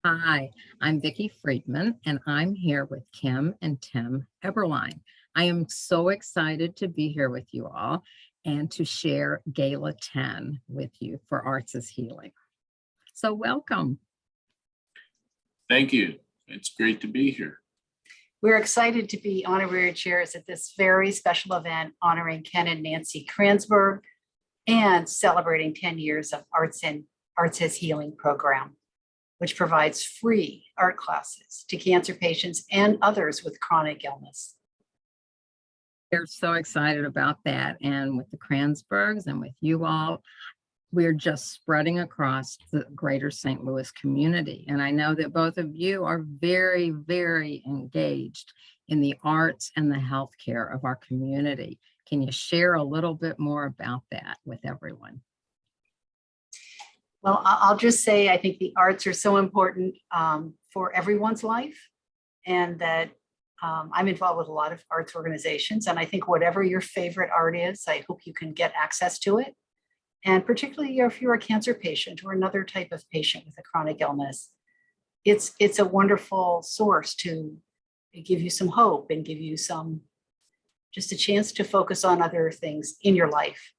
Hi, I'm Vicki Friedman, and I'm here with Kim and Tim Eberlein. I am so excited to be here with you all and to share Gala 10 with you for Arts is Healing. So welcome. Thank you. It's great to be here. We're excited to be honorary chairs at this very special event honoring Ken and Nancy Kranzberg and celebrating 10 years of Arts is Healing program, which provides free art classes to cancer patients and others with chronic illness. We're so excited about that. And with the Kranzbergs and with you all, we're just spreading across the greater St. Louis community. And I know that both of you are very, very engaged in the arts and the healthcare of our community. Can you share a little bit more about that with everyone? Well, I'll just say I think the arts are so important for everyone's life, and that I'm involved with a lot of arts organizations. And I think whatever your favorite art is, I hope you can get access to it. And particularly if you're a cancer patient or another type of patient with a chronic illness, it's a wonderful source to give you some hope and give you just a chance to focus on other things in your life,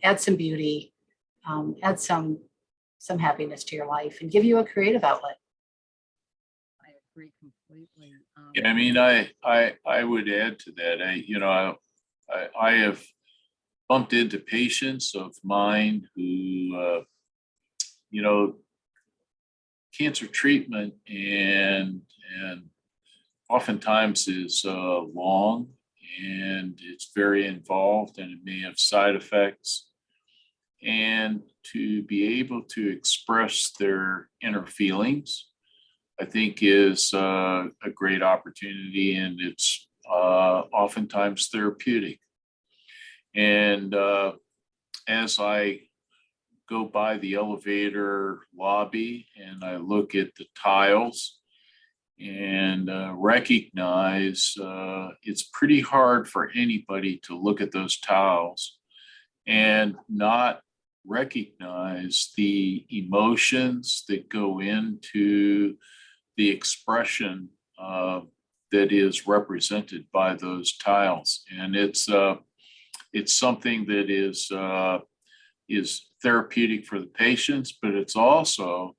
add some beauty, add some happiness to your life, and give you a creative outlet. I agree completely. Yeah, I mean, I would add to that. I have bumped into patients of mine who, cancer treatment and oftentimes is long, and it's very involved, and it may have side effects. And to be able to express their inner feelings, I think is a great opportunity, and it's oftentimes therapeutic. And as I go by the elevator lobby and I look at the tiles and recognize it's pretty hard for anybody to look at those tiles and not recognize the emotions that go into the expression that is represented by those tiles. And it's something that is therapeutic for the patients, but it's also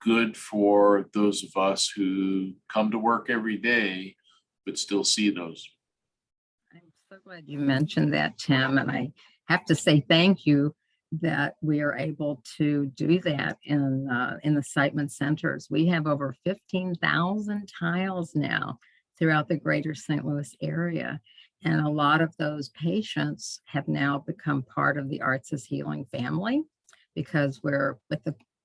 good for those of us who come to work every day but still see those. I'm so glad you mentioned that, Tim. And I have to say thank you that we are able to do that in the Siteman centers. We have over 15,000 tiles now throughout the greater St. Louis area. And a lot of those patients have now become part of the Arts is Healing family, because we're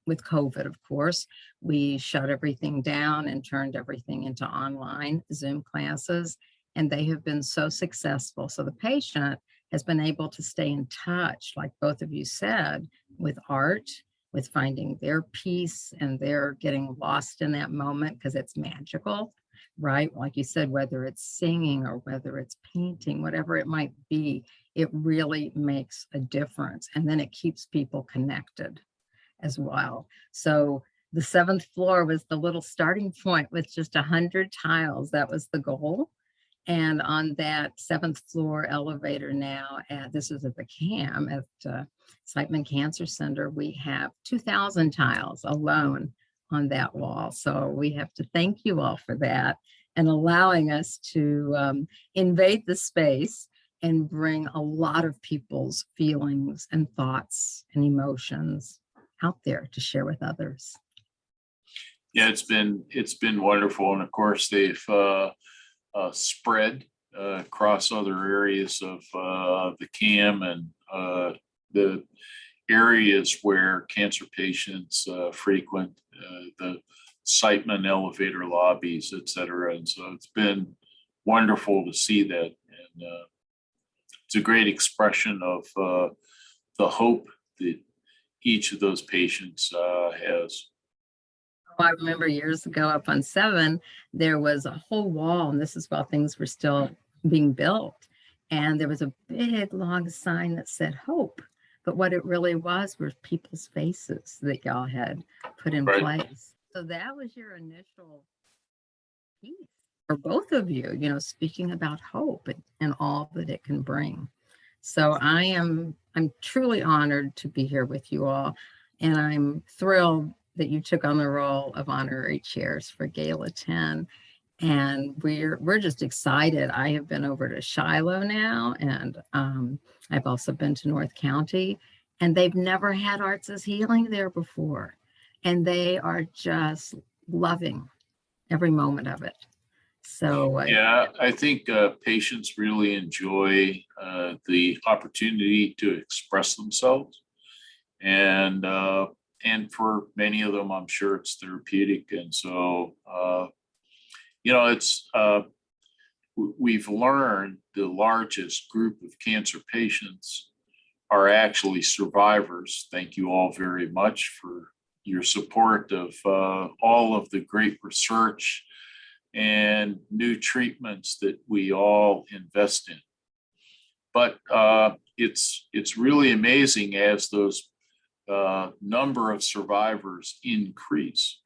with COVID, of course, we shut everything down and turned everything into online Zoom classes, and they have been so successful. So the patient has been able to stay in touch, like both of you said, with art, with finding their peace, and they're getting lost in that moment because it's magical, right? Like you said, whether it's singing or whether it's painting, whatever it might be, it really makes a difference. And then it keeps people connected as well. So the 7th floor was the little starting point with just 100 tiles. That was the goal. And on that 7th floor elevator now, this is at the CAM at Siteman Cancer Center, we have 2,000 tiles alone on that wall. So we have to thank you all for that and allowing us to invade the space and bring a lot of people's feelings and thoughts and emotions out there to share with others. Yeah, it's been wonderful, and of course they've spread across other areas of the CAM and the areas where cancer patients frequent, the Siteman elevator lobbies, et cetera. And so it's been wonderful to see that. And it's a great expression of the hope that each of those patients has. I remember years ago up on 7, there was a whole wall, and this is while things were still being built. And there was a big long sign that said hope. But what it really was were people's faces that y'all had put in place. So that was your initial piece for both of you, you know, speaking about hope and all that it can bring. So I'm truly honored to be here with you all. And I'm thrilled that you took on the role of honorary chairs for Gala 10. And we're just excited. I have been over to Shiloh now, and I've also been to North County, and they've never had Arts as Healing there before. And they are just loving every moment of it. So Yeah, I think patients really enjoy the opportunity to express themselves, and for many of them, I'm sure it's therapeutic. And so, it's we've learned the largest group of cancer patients are actually survivors. Thank you all very much for your support of all of the great research and new treatments that we all invest in. But it's really amazing as those number of survivors increase.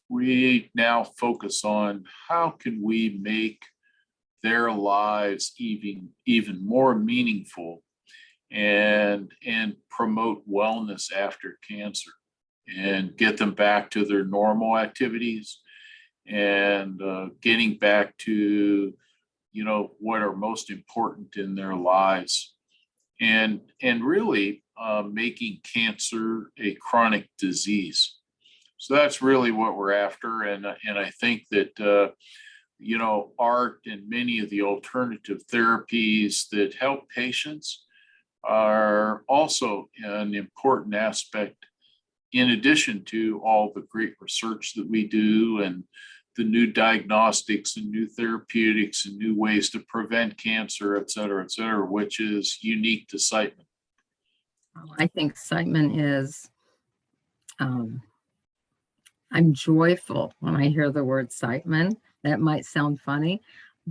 We now focus on how can we make their lives even more meaningful and promote wellness after cancer and get them back to their normal activities and getting back to what are most important in their lives, and really making cancer a chronic disease. So that's really what we're after, and I think that art and many of the alternative therapies that help patients are also an important aspect, in addition to all the great research that we do and the new diagnostics and new therapeutics and new ways to prevent cancer, et cetera, which is unique to Siteman. I think Siteman is, I'm joyful when I hear the word Siteman. That might sound funny,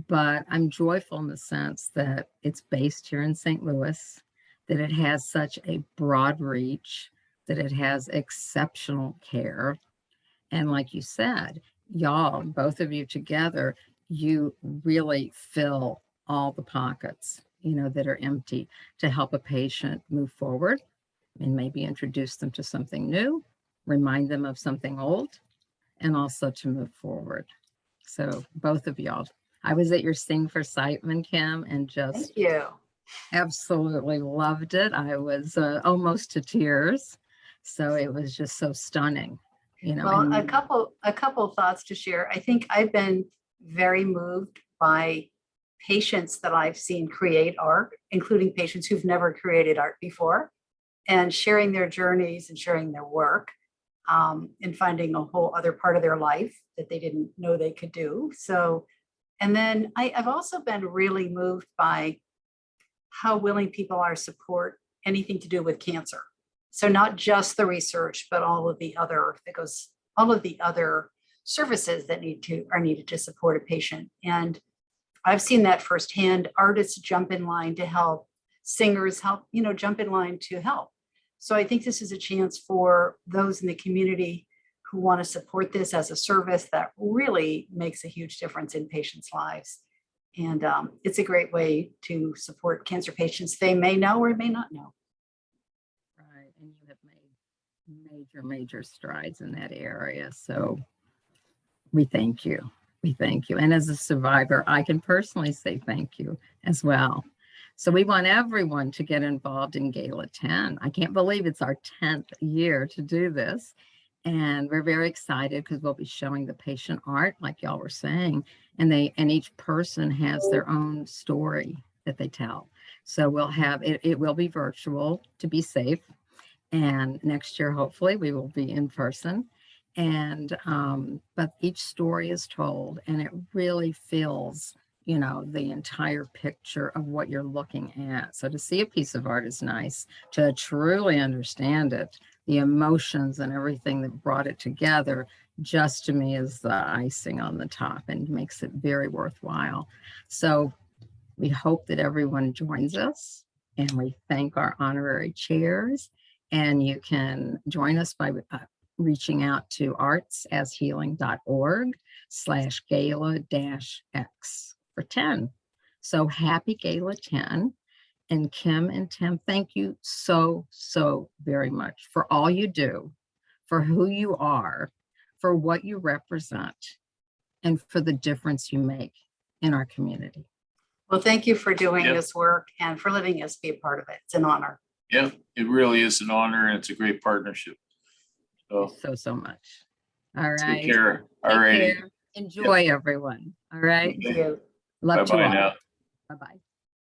but I'm joyful in the sense that it's based here in St. Louis, that it has such a broad reach, that it has exceptional care. And like you said, y'all, both of you together, you really fill all the pockets, that are empty to help a patient move forward and maybe introduce them to something new, remind them of something old, and also to move forward. So both of y'all, I was at your Sing for Siteman, Kim, and just Thank you. absolutely loved it. I was almost to tears. So it was just so stunning, Well, and a couple thoughts to share. I think I've been very moved by patients that I've seen create art, including patients who've never created art before, and sharing their journeys and sharing their work, and finding a whole other part of their life that they didn't know they could do. So, and then I've also been really moved by how willing people are to support anything to do with cancer. So not just the research, but all of the other services that are needed to support a patient. And I've seen that firsthand. Artists jump in line to help, singers help, jump in line to help. So I think this is a chance for those in the community who want to support this as a service that really makes a huge difference in patients' lives. And it's a great way to support cancer patients they may know or may not know. Right. And you have made major strides in that area. So we thank you. We thank you. And as a survivor, I can personally say thank you as well. So we want everyone to get involved in Gala 10. I can't believe it's our 10th year to do this. And we're very excited because we'll be showing the patient art, like y'all were saying, and each person has their own story that they tell. So we'll have it will be virtual to be safe. And next year, hopefully, we will be in person. And but each story is told, and it really fills the entire picture of what you're looking at. So to see a piece of art is nice. To truly understand it, the emotions and everything that brought it together, just to me is the icing on the top and makes it very worthwhile. So we hope that everyone joins us, and we thank our honorary chairs. And you can join us by reaching out to artsashealing.org/gala-x for 10. So happy Gala 10. And Kim and Tim, thank you so, so very much for all you do, for who you are, for what you represent, and for the difference you make in our community. Well, thank you for doing Yep. this work and for letting us be a part of it. It's an honor. Yeah, it really is an honor and it's a great partnership. So So, so much. All right. take care. All Take righty. care. Enjoy, everyone. All right. Thank you. Love to Bye-bye all. now. Bye-bye.